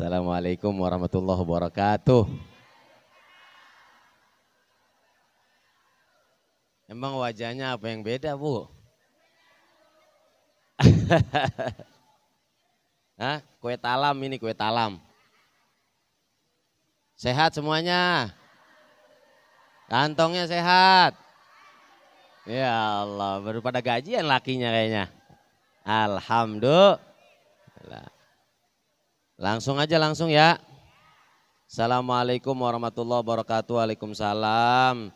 Assalamualaikum warahmatullahi wabarakatuh. Emang wajahnya apa yang beda, Bu? Hah? Kue talam ini, kue talam. Sehat semuanya? Kantongnya sehat? Ya Allah, baru pada gajian lakinya kayaknya. Alhamdulillah. Langsung aja, langsung ya. Assalamualaikum warahmatullahi wabarakatuh. Waalaikumsalam.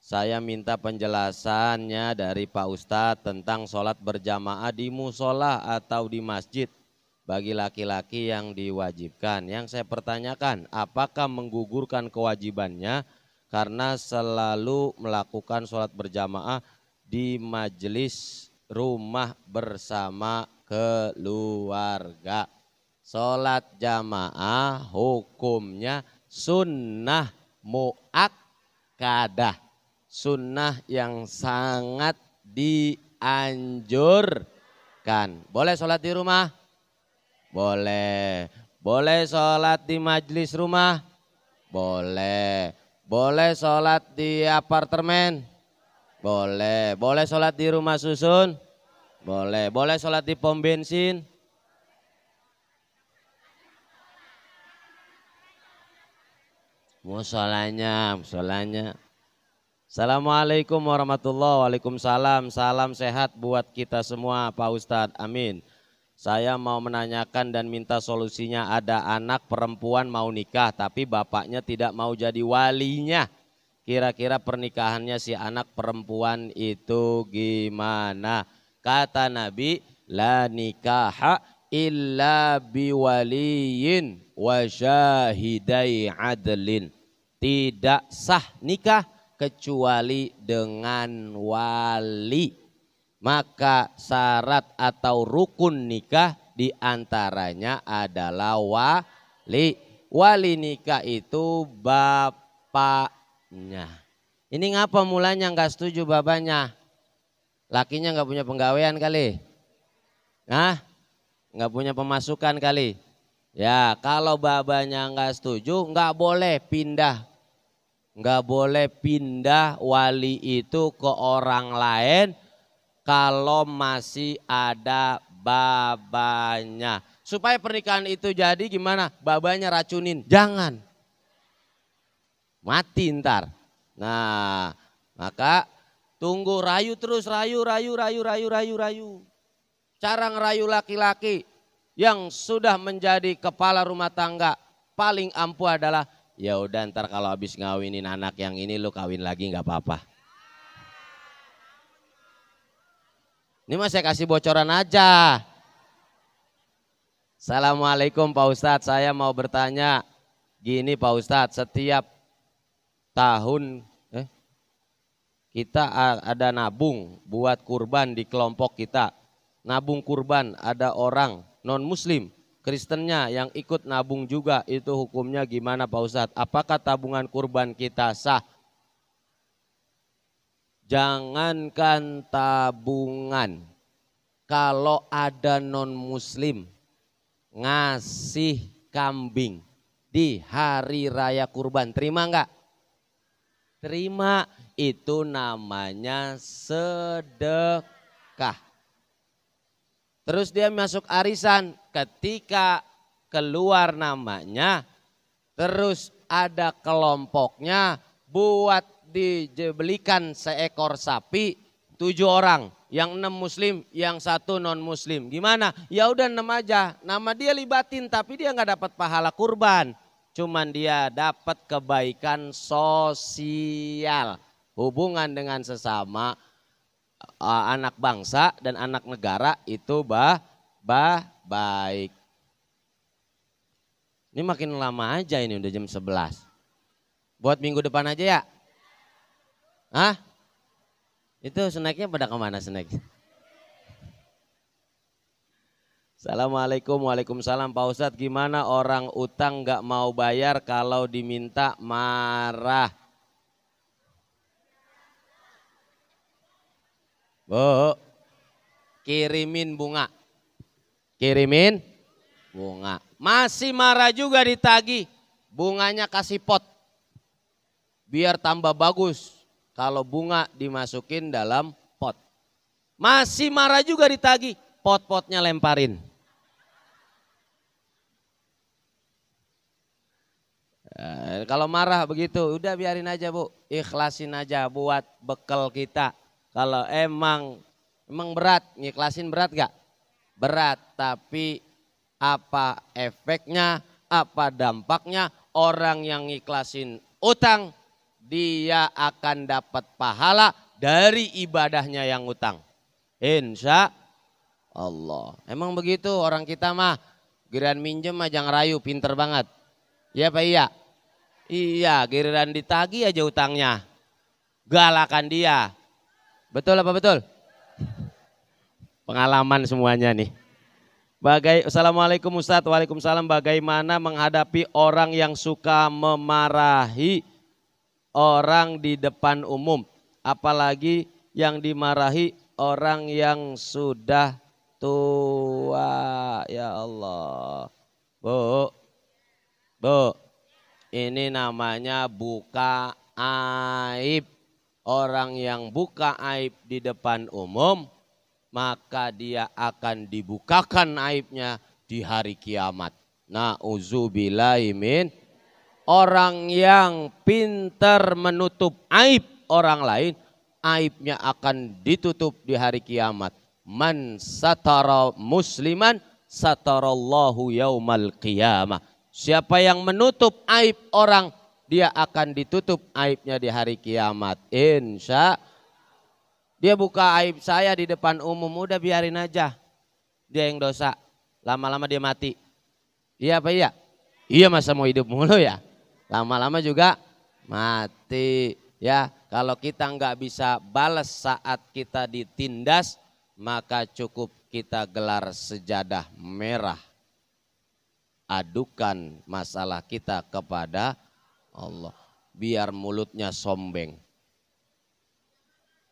Saya minta penjelasannya dari Pak Ustadz tentang sholat berjamaah di musola atau di masjid bagi laki-laki yang diwajibkan. Yang saya pertanyakan, apakah menggugurkan kewajibannya karena selalu melakukan sholat berjamaah di majelis rumah bersama keluarga. Sholat jamaah hukumnya sunnah muakkadah, sunnah yang sangat dianjurkan. Boleh sholat di rumah? Boleh. Boleh sholat di majelis rumah? Boleh. Boleh sholat di apartemen? Boleh. Boleh sholat di rumah susun? Boleh. Boleh sholat di pom bensin? Musolanya. Assalamualaikum warahmatullahi wabarakatuh. Salam sehat buat kita semua Pak Ustadz, amin. Saya mau menanyakan dan minta solusinya, ada anak perempuan mau nikah tapi bapaknya tidak mau jadi walinya. Kira-kira pernikahannya si anak perempuan itu gimana? Kata Nabi, la nikaha illa biwaliyin wa syahidai adlin. Tidak sah nikah kecuali dengan wali. Maka syarat atau rukun nikah diantaranya adalah wali. Wali nikah itu bapaknya. Ini ngapa mulanya nggak setuju bapaknya? Lakinya nggak punya penggawean kali? Nah, nggak punya pemasukan kali? Ya kalau babanya nggak setuju nggak boleh pindah. Nggak boleh pindah wali itu ke orang lain kalau masih ada babanya. Supaya pernikahan itu jadi gimana? Babanya racunin, jangan. Mati ntar. Nah maka tunggu, rayu terus, rayu. Cara ngerayu laki-laki yang sudah menjadi kepala rumah tangga paling ampuh adalah, ya udah ntar kalau habis ngawinin anak yang ini lu kawin lagi nggak apa-apa. Ini mah saya kasih bocoran aja. Assalamualaikum Pak Ustadz, saya mau bertanya gini Pak Ustadz, setiap tahun kita ada nabung buat kurban di kelompok kita. Nabung kurban, ada orang non muslim, Kristennya yang ikut nabung juga, itu hukumnya gimana Pak Ustadz? Apakah tabungan kurban kita sah? Jangankan tabungan, kalau ada non muslim ngasih kambing di hari raya kurban, terima enggak? Terima, itu namanya sedekah. Terus dia masuk arisan, ketika keluar namanya, terus ada kelompoknya buat dibelikan seekor sapi, 7 orang, yang 6 muslim, yang 1 non muslim. Gimana? Ya udah 6 aja, nama dia libatin tapi dia nggak dapat pahala kurban. Cuman dia dapat kebaikan sosial, hubungan dengan sesama anak bangsa dan anak negara itu baik. Ini makin lama aja, ini udah jam 11. Buat minggu depan aja ya. Hah? Itu snacknya pada kemana snack? Assalamualaikum, waalaikumsalam Pak Ustadz, gimana orang utang gak mau bayar kalau diminta marah? Bu, kirimin bunga. Kirimin bunga. Masih marah juga ditagih, bunganya kasih pot. Biar tambah bagus kalau bunga dimasukin dalam pot. Masih marah juga ditagih, pot-potnya lemparin. Kalau marah begitu, udah biarin aja Bu, ikhlasin aja buat bekal kita. Kalau emang berat, ngiklasin berat gak? Berat, tapi apa efeknya, apa dampaknya? Orang yang ngiklasin utang, dia akan dapat pahala dari ibadahnya yang utang. Insya Allah. Emang begitu orang kita mah, giliran minjem mah jangan rayu, pinter banget. Iya Pak iya? Iya, giliran ditagih aja utangnya. Galakan dia. Betul apa betul? Pengalaman semuanya nih. Assalamualaikum Ustadz, waalaikumsalam. Bagaimana menghadapi orang yang suka memarahi orang di depan umum? Apalagi yang dimarahi orang yang sudah tua. Ya Allah. Bu. Ini namanya buka aib. Orang yang buka aib di depan umum, maka dia akan dibukakan aibnya di hari kiamat. Na'udzubillahi min. Orang yang pintar menutup aib orang lain, aibnya akan ditutup di hari kiamat. Man satara musliman satarallahu yaumal qiyamah. Siapa yang menutup aib orang, dia akan ditutup aibnya di hari kiamat. Insya dia buka aib saya di depan umum, udah biarin aja. Dia yang dosa, lama-lama dia mati. Iya apa iya? Iya masa mau hidup mulu ya? Lama-lama juga mati. Ya, kalau kita nggak bisa balas saat kita ditindas, maka cukup kita gelar sejadah merah. Adukan masalah kita kepada Allah. Biar mulutnya sombeng.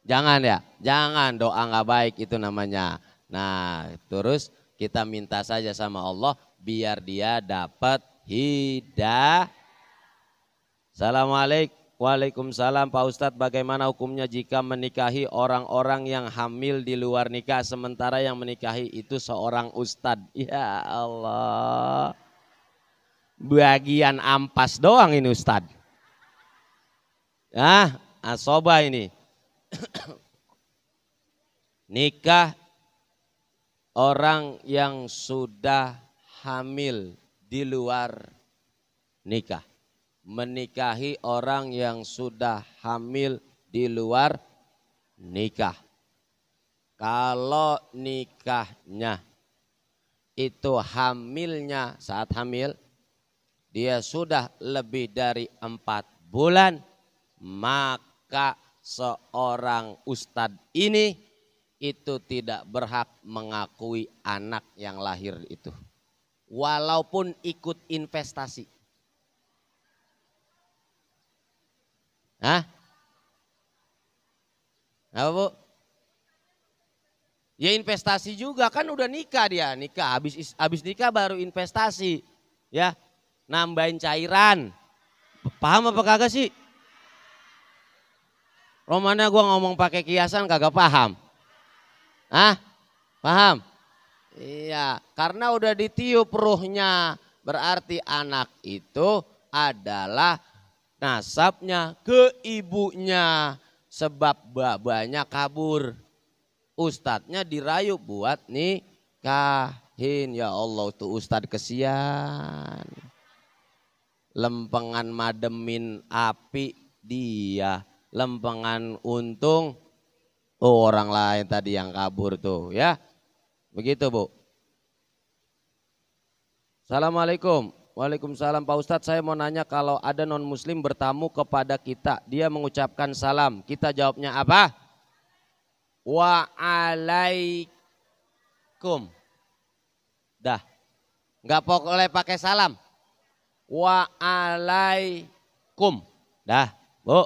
Jangan ya, jangan doa nggak baik itu namanya. Nah terus kita minta saja sama Allah biar dia dapat hidayah. Assalamualaikum. Waalaikumsalam Pak Ustadz, bagaimana hukumnya jika menikahi orang-orang yang hamil di luar nikah sementara yang menikahi itu seorang ustadz? Ya Allah. Bagian ampas doang ini Ustadz. Asoba ini. Nikah orang yang sudah hamil di luar nikah. Menikahi orang yang sudah hamil di luar nikah. Kalau nikahnya itu hamilnya saat hamil, dia sudah lebih dari 4 bulan, maka seorang ustadz ini itu tidak berhak mengakui anak yang lahir itu. Walaupun ikut investasi. Apa Bu? Ya investasi juga kan udah nikah dia, nikah habis nikah baru investasi. Ya. Nambahin cairan. Paham apa kagak sih? Romana gua ngomong pakai kiasan kagak paham. Paham? Iya, karena udah ditiup ruhnya, berarti anak itu adalah nasabnya ke ibunya. Sebab babanya kabur. Ustadznya dirayu buat nikahin. Ya Allah tuh ustadz kesian. Lempengan mademin api dia, lempengan untung orang lain tadi yang kabur tuh ya. Begitu Bu. Assalamualaikum. Waalaikumsalam Pak Ustadz, saya mau nanya kalau ada non muslim bertamu kepada kita, dia mengucapkan salam, kita jawabnya apa? Waalaikum. Dah. Enggak boleh pakai salam. Waalaikum. Dah, Bu.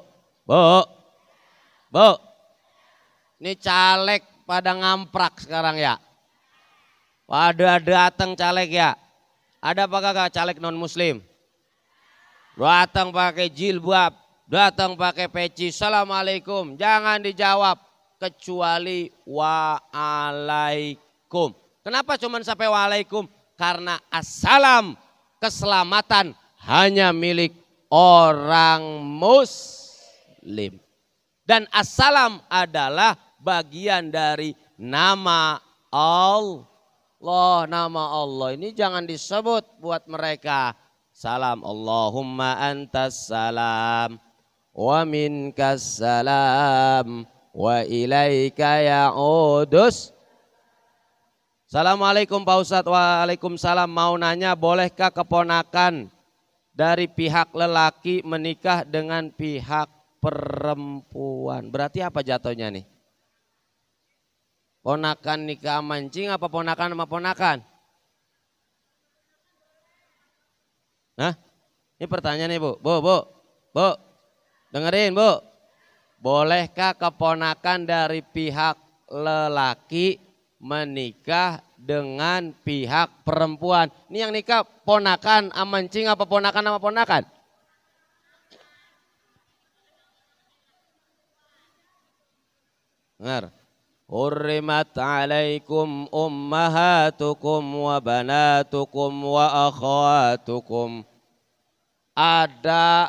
Ini caleg pada ngamprak sekarang ya. Pada datang caleg ya. Ada apa kagak caleg non muslim? Datang pakai jilbab, datang pakai peci, assalamualaikum. Jangan dijawab kecuali waalaikum. Kenapa cuma sampai waalaikum? Karena assalam, keselamatan hanya milik orang muslim. Dan assalam adalah bagian dari nama Allah. Nama Allah ini jangan disebut buat mereka. Salam Allahumma antas salam wa minkas salam wa ilaika ya'udus. Assalamualaikum Pak Ustadz. Waalaikumsalam. Mau nanya, bolehkah keponakan dari pihak lelaki menikah dengan pihak perempuan? Berarti apa jatuhnya nih? Ponakan nikah mancing apa ponakan sama ponakan? Hah? Ini pertanyaan nih Bu. Bu. Dengerin Bu. Bolehkah keponakan dari pihak lelaki menikah dengan pihak perempuan? Ini yang nikah ponakan sama mancing apa ponakan sama ponakan? Dengar. Hurrimat alaikum ummahatukum wa banatukum wa akhwatukum. Ada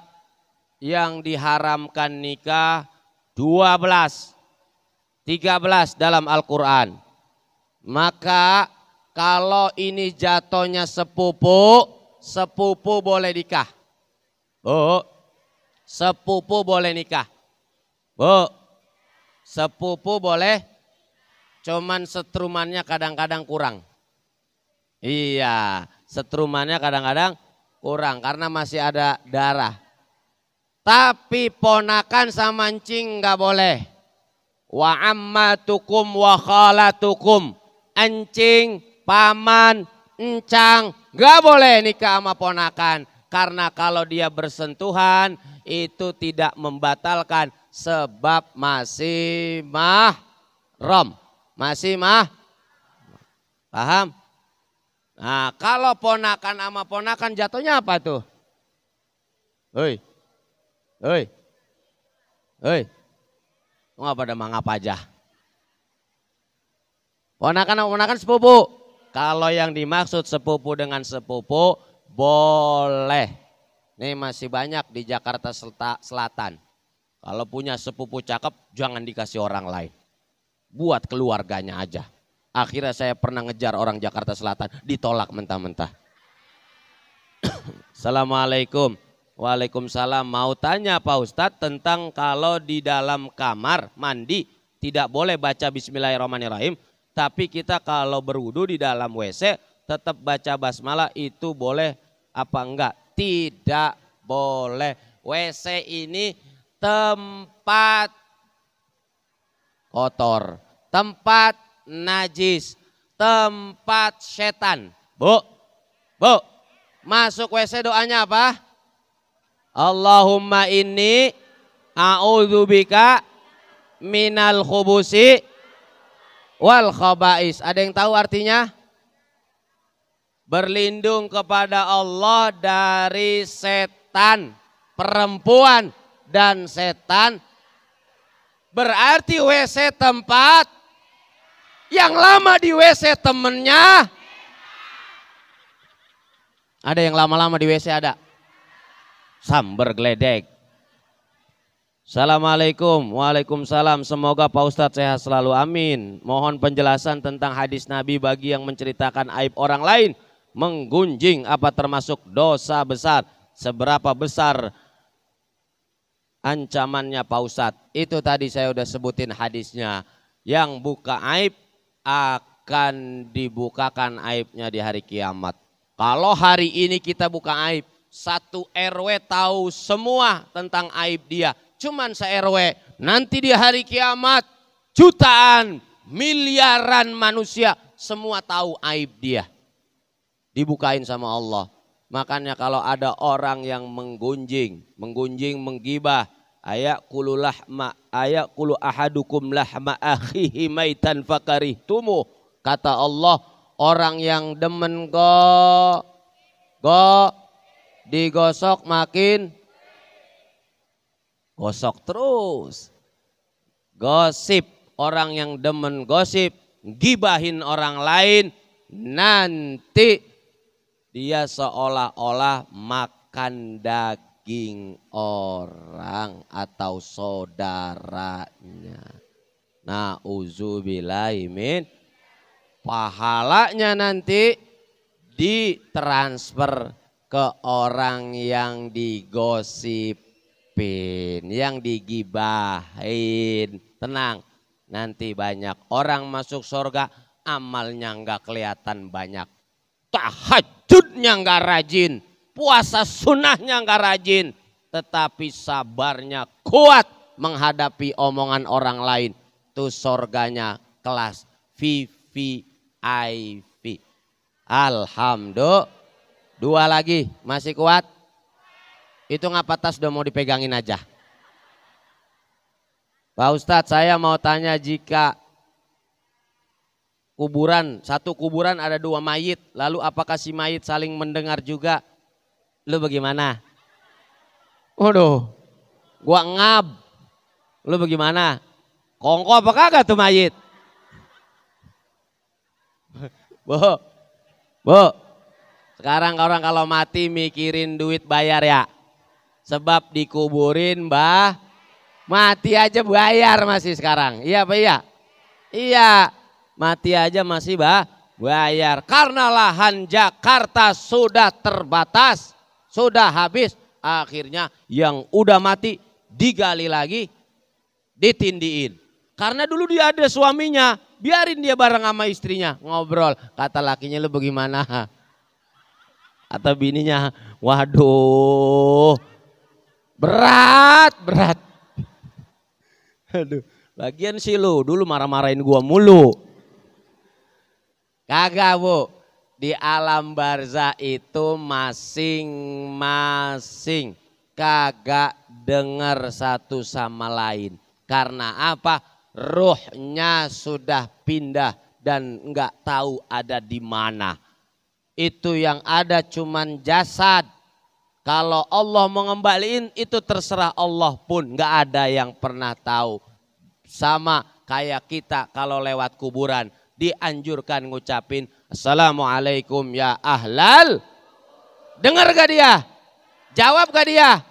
yang diharamkan nikah 12, 13 dalam Al-Quran. Maka kalau ini jatuhnya sepupu boleh nikah. Bu, sepupu boleh nikah. Bu, sepupu boleh. Cuman setrumannya kadang-kadang kurang. Iya, setrumannya kadang-kadang kurang karena masih ada darah. Tapi ponakan sama mancing nggak boleh. Wa ammatukum wa khalatukum. Encing, paman, encang nggak boleh nikah sama ponakan. Karena kalau dia bersentuhan itu tidak membatalkan sebab masih mahram. Masih paham? Nah kalau ponakan sama ponakan jatuhnya apa tuh? Hei. Nggak pada mangap aja. Ponakan sama ponakan sepupu. Kalau yang dimaksud sepupu dengan sepupu boleh. Nih masih banyak di Jakarta Selatan. Kalau punya sepupu cakep jangan dikasih orang lain. Buat keluarganya aja. Akhirnya saya pernah ngejar orang Jakarta Selatan, ditolak mentah-mentah. Assalamualaikum. Waalaikumsalam. Mau tanya Pak Ustadz tentang kalau di dalam kamar mandi tidak boleh baca bismillahirrahmanirrahim. Tapi kita kalau berwudu di dalam WC tetap baca basmalah, itu boleh apa enggak? Tidak boleh. WC ini tempat kotor, tempat najis, tempat setan. Bu, masuk WC doanya apa? Allahumma inni a'udzubika minal khubusi wal khaba'is. Ada yang tahu artinya? Berlindung kepada Allah dari setan perempuan dan setan. Berarti WC tempat yang lama di WC temennya. Ada yang lama-lama di WC ada. Sambar geledek. Assalamualaikum. Waalaikumsalam. Semoga Pak Ustadz sehat selalu. Amin. Mohon penjelasan tentang hadis Nabi bagi yang menceritakan aib orang lain. Menggunjing apa termasuk dosa besar? Seberapa besar ancamannya Pak Ustadz? Itu tadi saya udah sebutin hadisnya. Yang buka aib akan dibukakan aibnya di hari kiamat. Kalau hari ini kita buka aib, satu RW tahu semua tentang aib dia. Cuman se-RW, nanti di hari kiamat jutaan, miliaran manusia semua tahu aib dia. Dibukain sama Allah. Makanya kalau ada orang yang menggunjing, menggibah, ayakulu ahadukum lahma akhihi maitan fakarihtumu. Kata Allah, orang yang demen digosok makin gosok terus. Gosip, orang yang demen gosip, gibahin orang lain, nanti dia seolah-olah makan daging orang atau saudaranya. Na'udzubillahi min, pahalanya nanti ditransfer ke orang yang digosipin, yang digibahin. Tenang, nanti banyak orang masuk surga, amalnya nggak kelihatan banyak. Tahajudnya nggak rajin, puasa sunnahnya nggak rajin, tetapi sabarnya kuat menghadapi omongan orang lain. Tuh surganya kelas VVIP. Alhamdulillah. 2 lagi, masih kuat? Itu ngapa tas udah mau dipegangin aja. Pak Ustadz, saya mau tanya, jika satu kuburan ada 2 mayit, lalu apakah si mayit saling mendengar juga? Lu bagaimana? Waduh, gua ngab. Lu bagaimana? Kongko apa kagak tuh mayit? Bu, sekarang orang kalau mati mikirin duit bayar ya. Sebab dikuburin mati aja bayar masih sekarang. Iya apa iya? Iya, mati aja masih bayar. Karena lahan Jakarta sudah terbatas, sudah habis. Akhirnya yang udah mati digali lagi, ditindiin. Karena dulu dia ada suaminya, biarin dia bareng sama istrinya ngobrol. Kata lakinya, lu bagaimana? Kata bininya, waduh, berat. Aduh, lagian sih lu dulu marah-marahin gua mulu. Kagak bu, di alam barzah itu masing-masing kagak dengar satu sama lain. Karena apa? Ruhnya sudah pindah dan nggak tahu ada di mana. Itu yang ada cuman jasad. Kalau Allah mau ngembaliin itu terserah Allah pun, nggak ada yang pernah tahu. Sama kayak kita kalau lewat kuburan dianjurkan ngucapin assalamualaikum ya ahlal. Dengar gak dia? Jawab gak dia?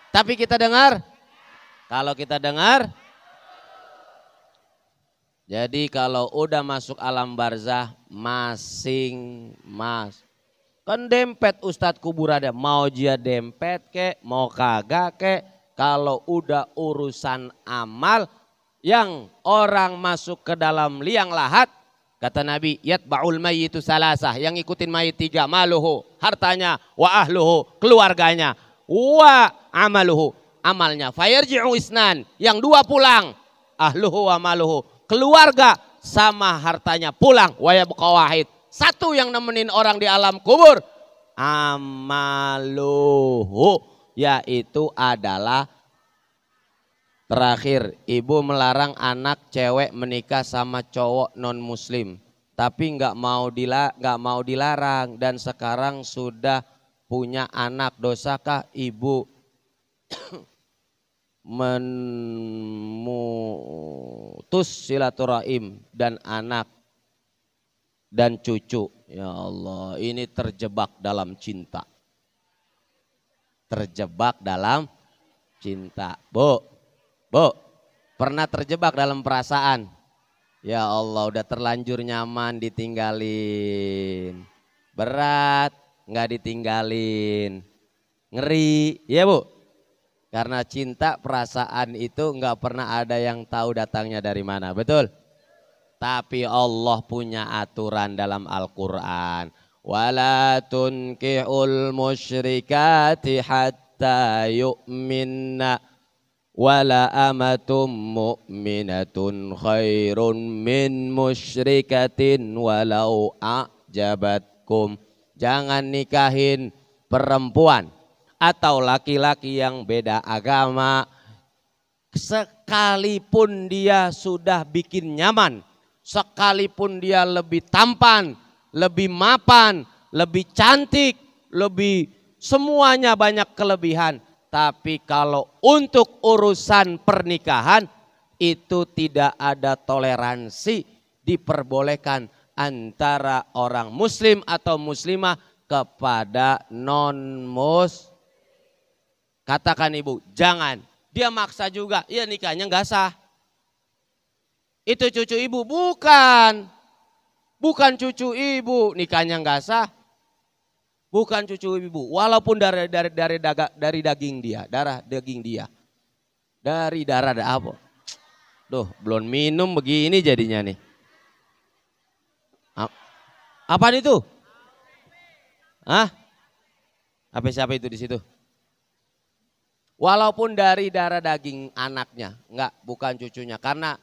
Tapi kita dengar. Kalau kita dengar, jadi kalau udah masuk alam barzah kan dempet Ustadz kuburannya, mau dia dempet kek, mau kagak kek, kalau udah urusan amal yang orang masuk ke dalam liang lahat, kata Nabi, yatba'ul mayyitu salasah, yang ikutin mayit 3, maluhu, hartanya, wa ahluhu, keluarganya, wa amaluhu, amalnya, fayarji'u isnan, yang 2 pulang, ahluhu wa maluhu, keluarga sama hartanya pulang, wa yabqa wahid, 1 yang nemenin orang di alam kubur, amaluhu, yaitu adalah terakhir. Ibu melarang anak cewek menikah sama cowok non muslim, tapi nggak mau dilarang dan sekarang sudah punya anak. Dosakah ibu memutus silaturahim dan anak dan cucu? Ya Allah, ini terjebak dalam cinta. Terjebak dalam cinta. Bu, pernah terjebak dalam perasaan? Ya Allah, udah terlanjur nyaman ditinggalin. Berat, nggak ditinggalin. Ngeri, ya Bu? Karena cinta, perasaan itu nggak pernah ada yang tahu datangnya dari mana, betul? Tapi Allah punya aturan dalam Al-Quran. Wala tunkihul musyrikati hatta yu'minna wala amatum mu'minatun khairun min musyrikatin walau a'jabatkum. Jangan nikahin perempuan atau laki-laki yang beda agama sekalipun dia sudah bikin nyaman, sekalipun dia lebih tampan, lebih mapan, lebih cantik, lebih semuanya banyak kelebihan. Tapi kalau untuk urusan pernikahan itu tidak ada toleransi, diperbolehkan antara orang muslim atau muslimah kepada non-muslim. Katakan ibu, jangan. Dia maksa juga, ya nikahnya nggak sah. Itu cucu ibu, bukan. Bukan cucu ibu, nikahnya nggak sah. Bukan cucu ibu, walaupun dari daging dia, darah daging dia. Dari darah apa? Duh, belum minum begini jadinya nih. Apa itu? Hah? Apa siapa itu di situ? Walaupun dari darah daging anaknya, enggak, bukan cucunya. Karena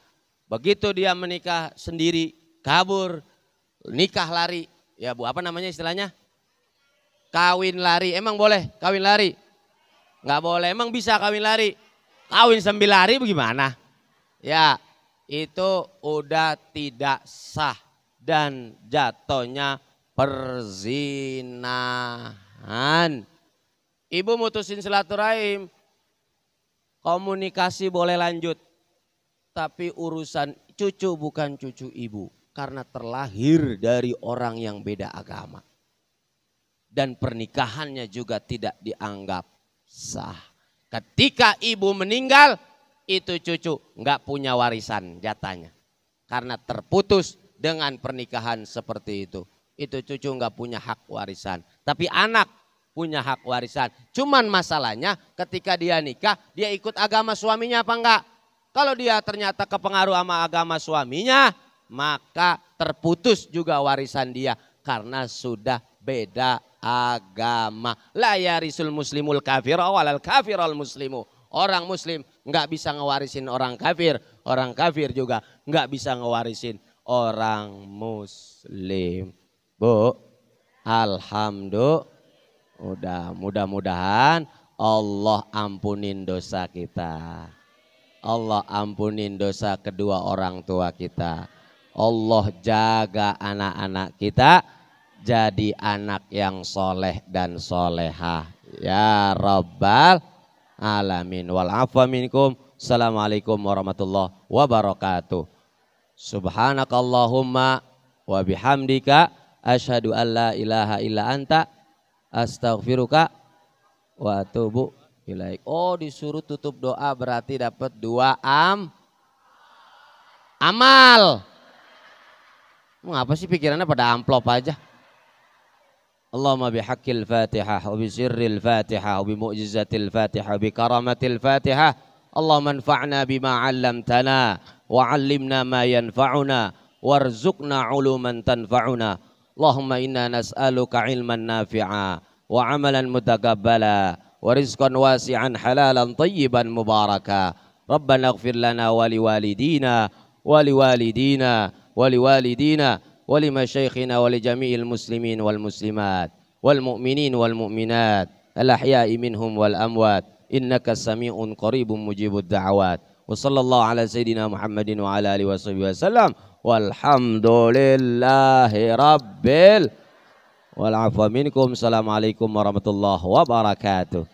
begitu dia menikah sendiri, kabur, nikah lari, ya Bu, apa namanya istilahnya? Kawin lari, emang boleh kawin lari? Enggak boleh, emang bisa kawin lari? Kawin sambil lari bagaimana? Ya, itu udah tidak sah dan jatuhnya perzinahan. Ibu mutusin silaturahim, komunikasi boleh lanjut. Tapi urusan cucu bukan cucu ibu. Karena terlahir dari orang yang beda agama. Dan pernikahannya juga tidak dianggap sah. Ketika ibu meninggal, itu cucu nggak punya warisan jatahnya. Karena terputus dengan pernikahan seperti itu. Itu cucu nggak punya hak warisan. Tapi anak punya hak warisan. Cuman masalahnya ketika dia nikah, dia ikut agama suaminya apa enggak? Kalau dia ternyata kepengaruh sama agama suaminya, maka terputus juga warisan dia. Karena sudah beda agama. La yarisul muslimul kafir walal kafirul muslimu. Orang muslim nggak bisa ngewarisin orang kafir. Orang kafir juga nggak bisa ngewarisin orang muslim. Bu, alhamdulillah. Mudah-mudahan Allah ampunin dosa kita. Allah ampunin dosa kedua orang tua kita. Allah jaga anak-anak kita jadi anak yang soleh dan solehah. Ya Rabbal Alamin. Wal afwa minkum. Assalamualaikum warahmatullahi wabarakatuh. Subhanakallahumma wa bihamdika asyhadu an la ilaha illa anta astaghfiruka wa atubu ilaik. Oh, disuruh tutup doa berarti dapat 2 amal. Mengapa sih pikirannya pada amplop aja? Allahumma bihaqqil Fatihah wa bi sirril Fatihah wa bi mu'jizatil Fatihah wa bi karamatil Fatihah. Allahumma anfa'na bima 'allamtana wa 'allimna ma yanfa'una warzuqna 'uluman tanfa'una. Allahumma inna nas'aluka 'ilman nafi'a wa 'amalan mutaqabbala wa rizqan wasi'an halalan tayyiban mubaraka. Rabbana ighfir lana wa liwalidina wa liwalidina ولوالدينا ولمشايخنا ولجميع المسلمين والمسلمات والمؤمنين والمؤمنات الأحياء منهم والأموات إنك سميع قريب مجيب الدعوات وصلى الله على سيدنا محمد وعلى آله وصحبه وسلم والحمد لله رب والعفو منكم. السلام عليكم ورحمة الله وبركاته.